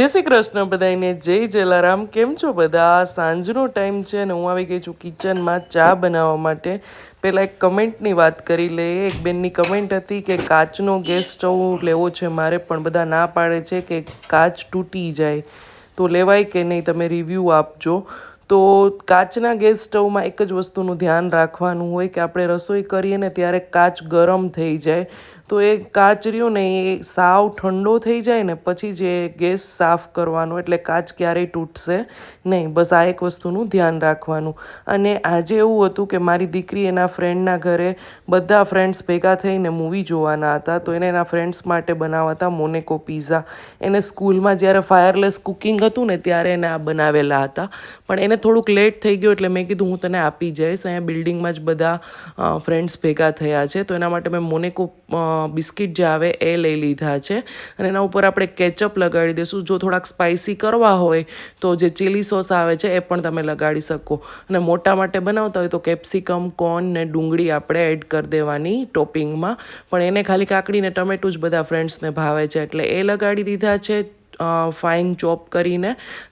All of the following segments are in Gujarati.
જય શ્રી કૃષ્ણ બધાને, જય જલારામ. કેમ છો બધા? સાંજનો ટાઈમ છે અને હું આવી ગઈ છું કિચનમાં ચા બનાવવા માટે. પહેલાં એક કમેન્ટની વાત કરી લઈએ. એક બેનની કમેન્ટ હતી કે કાચનો ગેસ સ્ટવ લેવો છે મારે, પણ બધા ના પાડે છે કે કાચ તૂટી જાય તો લેવાય કે નહીં, તમે રિવ્યૂ આપજો. તો કાચના ગેસ સ્ટવમાં એક જ વસ્તુનું ધ્યાન રાખવાનું હોય કે આપણે રસોઈ કરીએ ને ત્યારે કાચ ગરમ થઈ જાય તો એ કાચ રહ્યો ને એ સાવ ઠંડો થઈ જાય ને પછી જે ગેસ સાફ કરવાનો, એટલે કાચ ક્યારેય તૂટશે નહીં. બસ આ એક વસ્તુનું ધ્યાન રાખવાનું. અને આજે એવું હતું કે મારી દીકરી એના ફ્રેન્ડના ઘરે, બધા ફ્રેન્ડ્સ ભેગા થઈને મૂવી જોવાના હતા, તો એને એના ફ્રેન્ડ્સ માટે બનાવવા હતા મોનેકો પિઝા. એને સ્કૂલમાં જ્યારે ફાયરલેસ કુકિંગ હતું ને ત્યારે એને આ બનાવેલા હતા, પણ એને થોડુંક લેટ થઈ ગયું એટલે મેં કીધું હું તને આપી જઈશ. અહીંયા બિલ્ડિંગમાં જ બધા ફ્રેન્ડ્સ ભેગા થયા છે, તો એના માટે મેં મોનેકો બિસ્કિટ જે આવે એ લઈ લીધા છે. અને એના ઉપર આપણે કેચઅપ લગાડી દઈશું. જો થોડાક સ્પાઇસી કરવા હોય તો જે ચીલી સોસ આવે છે એ પણ તમે લગાડી શકો. અને મોટા માટે બનાવતા હોય તો કેપ્સિકમ, કોર્ન ને ડુંગળી આપણે એડ કરી દેવાની ટોપિંગમાં, પણ એને ખાલી કાકડી ને ટમેટું જ બધા ફ્રેન્ડ્સને ભાવે છે એટલે એ લગાડી દીધા છે ફાઇન ચોપ કરીને.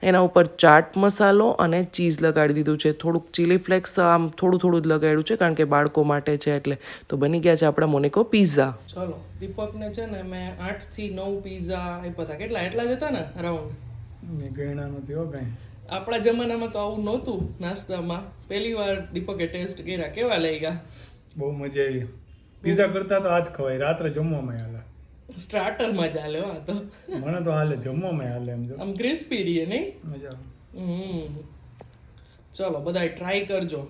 એના ઉપર ચાટ મસાલો અને ચીઝ લગાડી દીધું છે. થોડુંક ચીલી ફ્લેક્સ આમ થોડું થોડું જ લગાડ્યું છે કારણ કે બાળકો માટે છે એટલે. તો બની ગયા છે આપણા મોનેકો પિઝા. ચલો, દીપકને છે ને મેં 8 થી 9 પિઝા આપ્યા હતા. કેટલા? એટલા જ હતા ને અરાઉન્ડ? મેં ગણ્યા નથી હો કાંઈ. આપણા જમાનામાં તો આવું નહોતું નાસ્તામાં. પહેલી વાર દીપકે ટેસ્ટ કર્યા. કેવા લઈ ગયા? બહુ મજા આવી. પિઝા કરતા તો આજ ખવાય, રાત્રે જમવામાં હાલે. સ્ટાર્ટરમાં ચાલે આ તો. મને તો હાલે, જમવામાં હાલે. એમ જો આમ ક્રિસ્પી રહીએ નહીં? મજા આવે. ચલો બધા ટ્રાય કરજો.